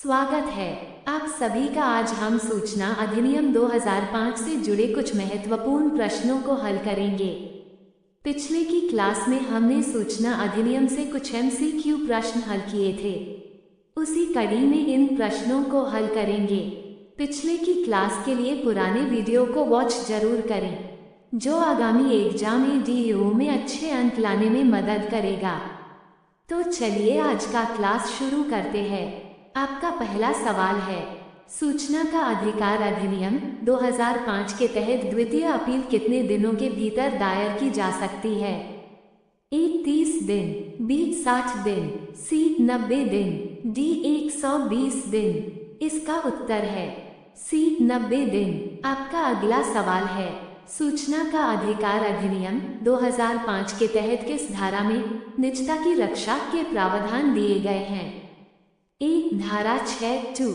स्वागत है आप सभी का। आज हम सूचना अधिनियम 2005 से जुड़े कुछ महत्वपूर्ण प्रश्नों को हल करेंगे। पिछले की क्लास में हमने सूचना अधिनियम से कुछ एमसीक्यू प्रश्न हल किए थे। उसी कड़ी में इन प्रश्नों को हल करेंगे। पिछले की क्लास के लिए पुराने वीडियो को वॉच जरूर करें, जो आगामी एग्जाम EDU में अच्छे अंक लाने में मदद करेगा। तो चलिए आज का क्लास शुरू करते हैं। आपका पहला सवाल है, सूचना का अधिकार अधिनियम 2005 के तहत द्वितीय अपील कितने दिनों के भीतर दायर की जा सकती है? A 30 दिन, B 60 दिन, C 90 दिन, D 120 दिन। इसका उत्तर है C 90 दिन। आपका अगला सवाल है, सूचना का अधिकार अधिनियम 2005 के तहत किस धारा में निजता की रक्षा के प्रावधान दिए गए हैं? A धारा 6(2),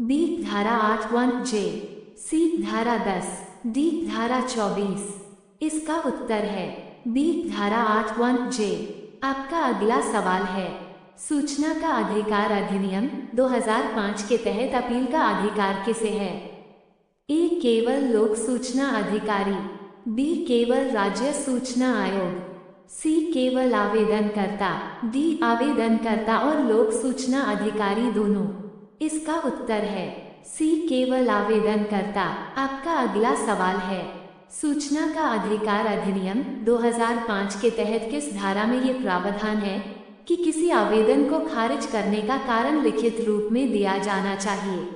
B धारा 8(1)(j), C धारा 10, D धारा 24। इसका उत्तर है B धारा 8(1)(j). आपका अगला सवाल है, सूचना का अधिकार अधिनियम 2005 के तहत अपील का अधिकार किसे है? A केवल लोक सूचना अधिकारी, B केवल राज्य सूचना आयोग, C केवल आवेदनकर्ता, D आवेदनकर्ता और लोक सूचना अधिकारी दोनों। इसका उत्तर है C केवल आवेदनकर्ता। आपका अगला सवाल है, सूचना का अधिकार अधिनियम 2005 के तहत किस धारा में ये प्रावधान है कि किसी आवेदन को खारिज करने का कारण लिखित रूप में दिया जाना चाहिए?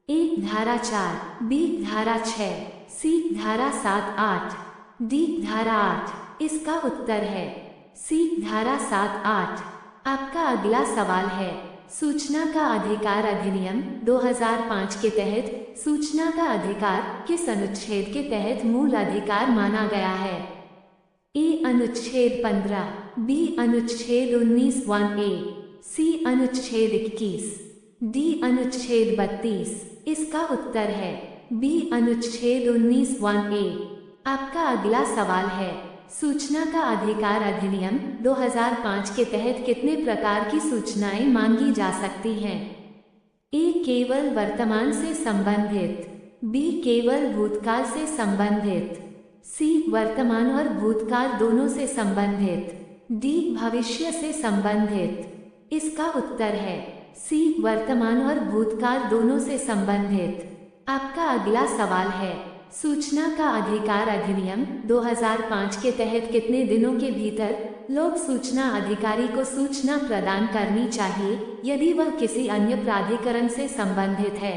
A धारा 4, B धारा 6, C धारा 7(8), D धारा 8। इसका उत्तर है C धारा 7(8). आपका अगला सवाल है, सूचना का अधिकार अधिनियम 2005 के तहत सूचना का अधिकार किस अनुच्छेद के तहत मूल अधिकार माना गया है? A अनुच्छेद 15, B अनुच्छेद 19(1)(a), C अनुच्छेद 21, D अनुच्छेद 32। इसका उत्तर है B अनुच्छेद 19(1)(a). आपका अगला सवाल है, सूचना का अधिकार अधिनियम 2005 के तहत कितने प्रकार की सूचनाएं मांगी जा सकती हैं? A केवल वर्तमान से संबंधित, B केवल भूतकाल से संबंधित, C वर्तमान और भूतकाल दोनों से संबंधित, D भविष्य से संबंधित। इसका उत्तर है C वर्तमान और भूतकाल दोनों से संबंधित। आपका अगला सवाल है, सूचना का अधिकार अधिनियम 2005 के तहत कितने दिनों के भीतर लोक सूचना अधिकारी को सूचना प्रदान करनी चाहिए यदि वह किसी अन्य प्राधिकरण से संबंधित है?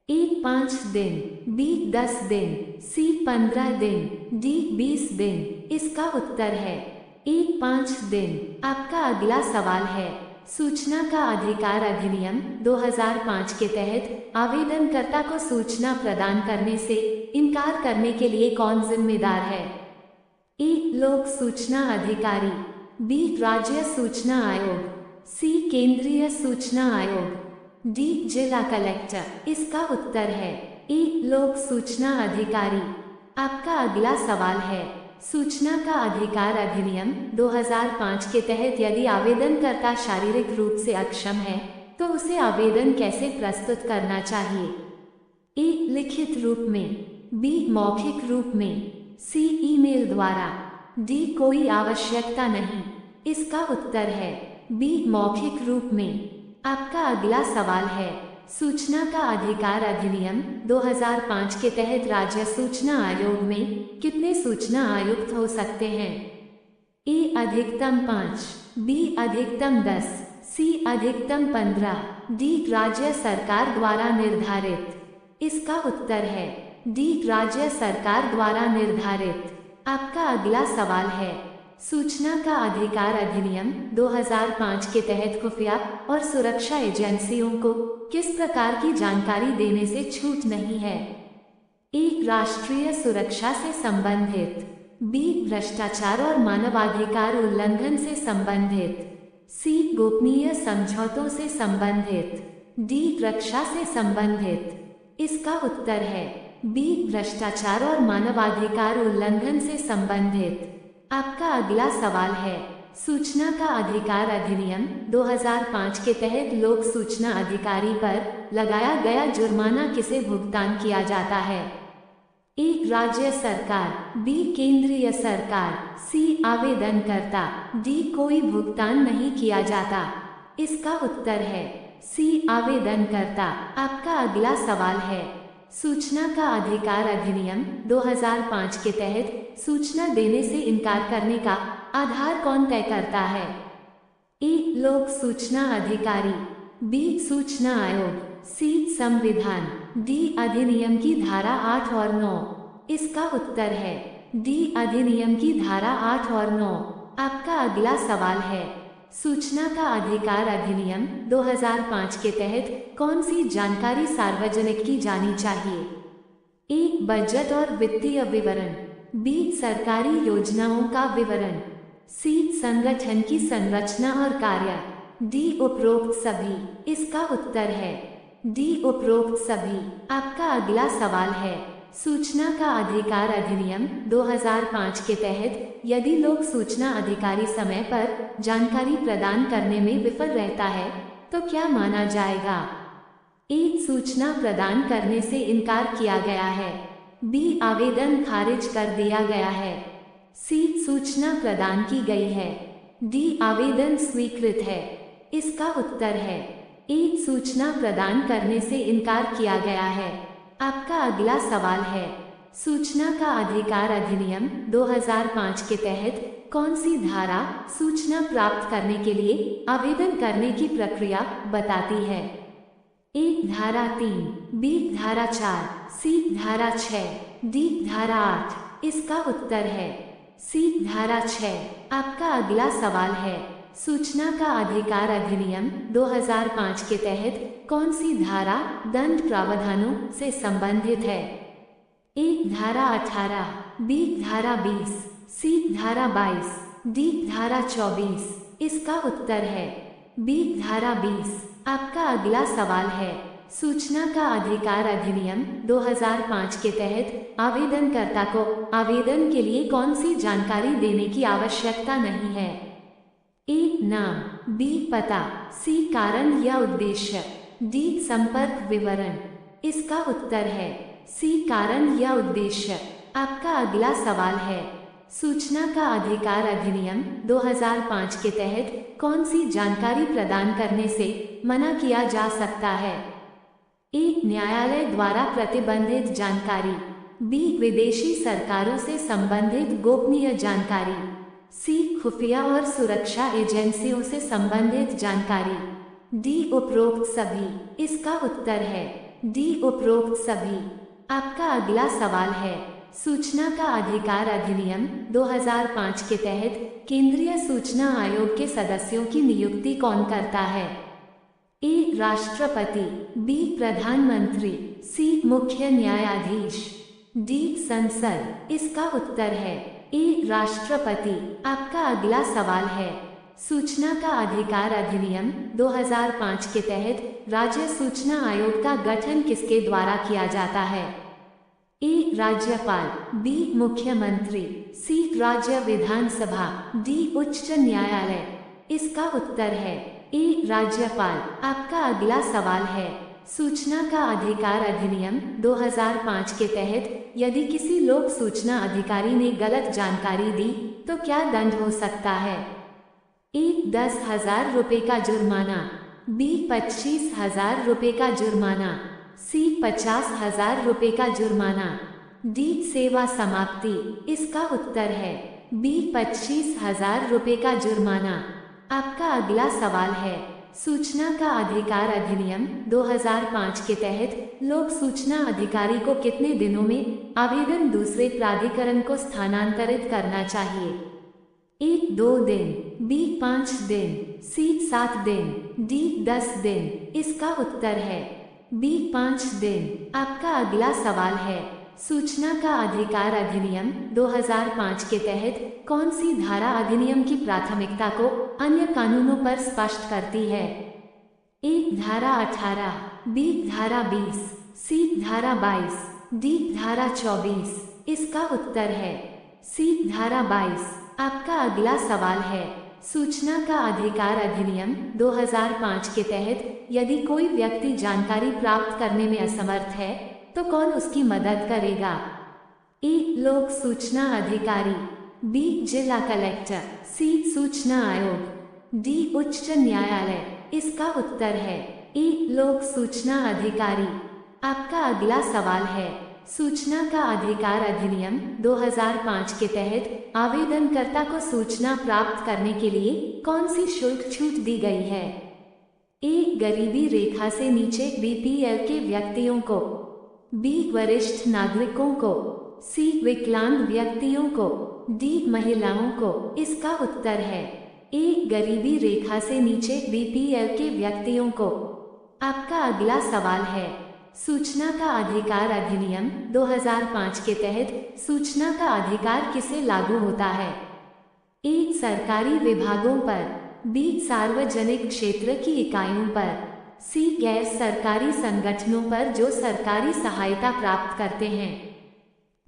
A 5 दिन, B 10 दिन, C 15 दिन, D 20 दिन। इसका उत्तर है A 5 दिन। आपका अगला सवाल है, सूचना का अधिकार अधिनियम 2005 के तहत आवेदनकर्ता को सूचना प्रदान करने से इनकार करने के लिए कौन जिम्मेदार है? A लोक सूचना अधिकारी, B राज्य सूचना आयोग, C केंद्रीय सूचना आयोग, D जिला कलेक्टर। इसका उत्तर है A लोक सूचना अधिकारी। आपका अगला सवाल है, सूचना का अधिकार अधिनियम 2005 के तहत यदि आवेदनकर्ता शारीरिक रूप से अक्षम है तो उसे आवेदन कैसे प्रस्तुत करना चाहिए? A लिखित रूप में, B मौखिक रूप में, C ईमेल द्वारा, D कोई आवश्यकता नहीं। इसका उत्तर है B मौखिक रूप में। आपका अगला सवाल है, सूचना का अधिकार अधिनियम 2005 के तहत राज्य सूचना आयोग में कितने सूचना आयुक्त हो सकते हैं? A अधिकतम 5, B अधिकतम 10, C अधिकतम 15, D राज्य सरकार द्वारा निर्धारित। इसका उत्तर है D राज्य सरकार द्वारा निर्धारित। आपका अगला सवाल है, सूचना का अधिकार अधिनियम 2005 के तहत खुफिया और सुरक्षा एजेंसियों को किस प्रकार की जानकारी देने से छूट नहीं है? A राष्ट्रीय सुरक्षा से संबंधित, B भ्रष्टाचार और मानवाधिकार उल्लंघन से संबंधित, C गोपनीय समझौतों से संबंधित, D रक्षा से संबंधित। इसका उत्तर है B भ्रष्टाचार और मानवाधिकार उल्लंघन से संबंधित। आपका अगला सवाल है, सूचना का अधिकार अधिनियम 2005 के तहत लोक सूचना अधिकारी पर लगाया गया जुर्माना किसे भुगतान किया जाता है? ए. राज्य सरकार, बी. केंद्रीय सरकार, सी. आवेदनकर्ता, डी. कोई भुगतान नहीं किया जाता। इसका उत्तर है सी. आवेदनकर्ता। आपका अगला सवाल है, सूचना का अधिकार अधिनियम 2005 के तहत सूचना देने से इनकार करने का आधार कौन तय करता है? ए. लोक सूचना अधिकारी, बी. सूचना आयोग, सी. संविधान, डी. अधिनियम की धारा 8 और 9। इसका उत्तर है डी. अधिनियम की धारा 8 और 9। आपका अगला सवाल है, सूचना का अधिकार अधिनियम 2005 के तहत कौन सी जानकारी सार्वजनिक की जानी चाहिए? ए. बजट और वित्तीय विवरण, बी. सरकारी योजनाओं का विवरण, सी. संगठन की संरचना और कार्य, डी. उपरोक्त सभी। इसका उत्तर है डी. उपरोक्त सभी। आपका अगला सवाल है, सूचना का अधिकार अधिनियम 2005 के तहत यदि लोक सूचना अधिकारी समय पर जानकारी प्रदान करने में विफल रहता है तो क्या माना जाएगा? ए. सूचना प्रदान करने से इनकार किया गया है, बी. आवेदन खारिज कर दिया गया है, सी. सूचना प्रदान की गई है, डी. आवेदन स्वीकृत है। इसका उत्तर है ए. सूचना प्रदान करने से इनकार किया गया है। आपका अगला सवाल है, सूचना का अधिकार अधिनियम 2005 के तहत कौन सी धारा सूचना प्राप्त करने के लिए आवेदन करने की प्रक्रिया बताती है? ए. धारा 3, बी. धारा 4, सी. धारा 6, डी. धारा 8। इसका उत्तर है सी. धारा 6। आपका अगला सवाल है, सूचना का अधिकार अधिनियम 2005 के तहत कौन सी धारा दंड प्रावधानों से संबंधित है? ए. धारा 18, बी. धारा 20, सी. धारा 22, डी. धारा 24। इसका उत्तर है बी. धारा 20। आपका अगला सवाल है, सूचना का अधिकार अधिनियम 2005 के तहत आवेदनकर्ता को आवेदन के लिए कौन सी जानकारी देने की आवश्यकता नहीं है? ए. नाम, बी. पता, सी. कारण या उद्देश्य, डी. संपर्क विवरण। इसका उत्तर है सी. कारण या उद्देश्य। आपका अगला सवाल है, सूचना का अधिकार अधिनियम 2005 के तहत कौन सी जानकारी प्रदान करने से मना किया जा सकता है? ए. न्यायालय द्वारा प्रतिबंधित जानकारी, बी. विदेशी सरकारों से संबंधित गोपनीय जानकारी, सी. खुफिया और सुरक्षा एजेंसियों से संबंधित जानकारी, डी. उपरोक्त सभी। इसका उत्तर है डी. उपरोक्त सभी। आपका अगला सवाल है, सूचना का अधिकार अधिनियम 2005 के तहत केंद्रीय सूचना आयोग के सदस्यों की नियुक्ति कौन करता है? ए. राष्ट्रपति, बी. प्रधानमंत्री, सी. मुख्य न्यायाधीश, डी. संसद। इसका उत्तर है ए. राष्ट्रपति। आपका अगला सवाल है, सूचना का अधिकार अधिनियम 2005 के तहत राज्य सूचना आयोग का गठन किसके द्वारा किया जाता है? ए. राज्यपाल, बी. मुख्यमंत्री, सी. राज्य विधानसभा, डी. उच्च न्यायालय। इसका उत्तर है ए. राज्यपाल। आपका अगला सवाल है, सूचना का अधिकार अधिनियम 2005 के तहत यदि किसी लोक सूचना अधिकारी ने गलत जानकारी दी तो क्या दंड हो सकता है? ए. 10,000 रुपये का जुर्माना, बी. 25,000 रुपये का जुर्माना, सी. 50,000 रुपये का जुर्माना, डी. सेवा समाप्ति। इसका उत्तर है बी. 25,000 रुपये का जुर्माना। आपका अगला सवाल है, सूचना का अधिकार अधिनियम 2005 के तहत लोक सूचना अधिकारी को कितने दिनों में आवेदन दूसरे प्राधिकरण को स्थानांतरित करना चाहिए? ए. 2 दिन, बी. 5 दिन, सी. 7 दिन, डी. 10 दिन। इसका उत्तर है बी. 5 दिन। आपका अगला सवाल है, सूचना का अधिकार अधिनियम 2005 के तहत कौन सी धारा अधिनियम की प्राथमिकता को अन्य कानूनों पर स्पष्ट करती है? ए. धारा 18, बी. धारा 20, सी. धारा 22, डी. धारा 24। इसका उत्तर है सी. धारा 22। आपका अगला सवाल है, सूचना का अधिकार अधिनियम 2005 के तहत यदि कोई व्यक्ति जानकारी प्राप्त करने में असमर्थ है तो कौन उसकी मदद करेगा? ए. लोक सूचना अधिकारी, बी. जिला कलेक्टर, सी. सूचना आयोग, डी. उच्च न्यायालय। इसका उत्तर है ए. लोक सूचना अधिकारी। आपका अगला सवाल है, सूचना का अधिकार अधिनियम 2005 के तहत आवेदनकर्ता को सूचना प्राप्त करने के लिए कौन सी शुल्क छूट दी गई है? ए. गरीबी रेखा से नीचे बीपीएल के व्यक्तियों को, बी. वरिष्ठ नागरिकों को, सी. विकलांग व्यक्तियों को, डी. महिलाओं को। इसका उत्तर है ए. गरीबी रेखा से नीचे बीपीएल के व्यक्तियों को। आपका अगला सवाल है, सूचना का अधिकार अधिनियम 2005 के तहत सूचना का अधिकार किसे लागू होता है? ए. सरकारी विभागों पर, बी. सार्वजनिक क्षेत्र की इकाइयों पर, सी. गैर सरकारी संगठनों पर जो सरकारी सहायता प्राप्त करते हैं,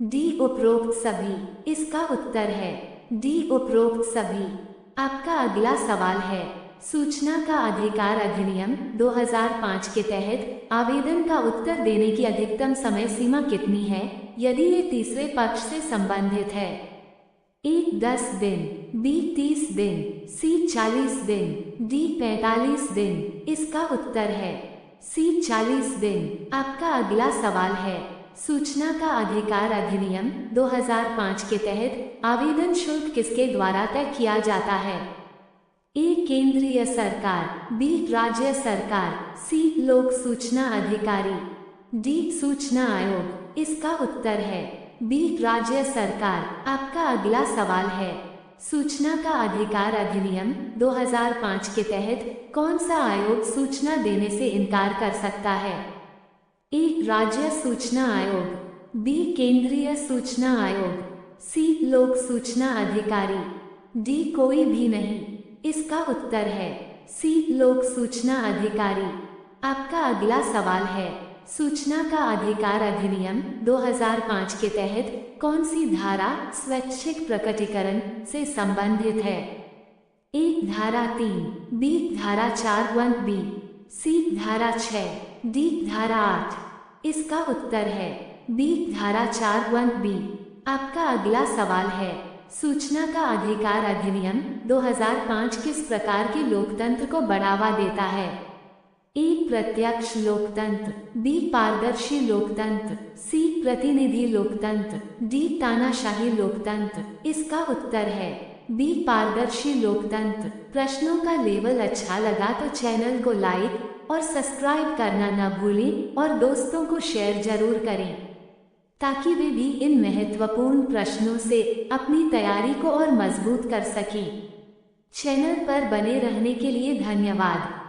डी. उपरोक्त सभी। इसका उत्तर है डी. उपरोक्त सभी। आपका अगला सवाल है, सूचना का अधिकार अधिनियम 2005 के तहत आवेदन का उत्तर देने की अधिकतम समय सीमा कितनी है यदि ये तीसरे पक्ष से संबंधित है? ए. 10 दिन, बी. 30 दिन, सी. 40 दिन, डी. 45 दिन। इसका उत्तर है सी. 40 दिन। आपका अगला सवाल है, सूचना का अधिकार अधिनियम 2005 के तहत आवेदन शुल्क किसके द्वारा तय किया जाता है? ए. केंद्रीय सरकार, बी. राज्य सरकार, सी. लोक सूचना अधिकारी, डी. सूचना आयोग। इसका उत्तर है बी. राज्य सरकार। आपका अगला सवाल है, सूचना का अधिकार अधिनियम 2005 के तहत कौन सा आयोग सूचना देने से इनकार कर सकता है? ए. राज्य सूचना आयोग, बी. केंद्रीय सूचना आयोग, सी. लोक सूचना अधिकारी, डी. कोई भी नहीं। इसका उत्तर है सी. लोक सूचना अधिकारी। आपका अगला सवाल है, सूचना का अधिकार अधिनियम 2005 के तहत कौन सी धारा स्वैच्छिक प्रकटीकरण से संबंधित है? ए. धारा 3, बी. धारा 4(1)(b), सी. धारा 6, डी. धारा 8। इसका उत्तर है बी. धारा 4(1)(b). आपका अगला सवाल है, सूचना का अधिकार अधिनियम 2005 किस प्रकार के लोकतंत्र को बढ़ावा देता है? ए. प्रत्यक्ष लोकतंत्र, बी. पारदर्शी लोकतंत्र, सी. प्रतिनिधि लोकतंत्र, डी. तानाशाही लोकतंत्र। इसका उत्तर है बी. पारदर्शी लोकतंत्र। प्रश्नों का लेवल अच्छा लगा तो चैनल को लाइक और सब्सक्राइब करना न भूलें और दोस्तों को शेयर जरूर करें ताकि वे भी इन महत्वपूर्ण प्रश्नों से अपनी तैयारी को और मजबूत कर सकें। चैनल पर बने रहने के लिए धन्यवाद।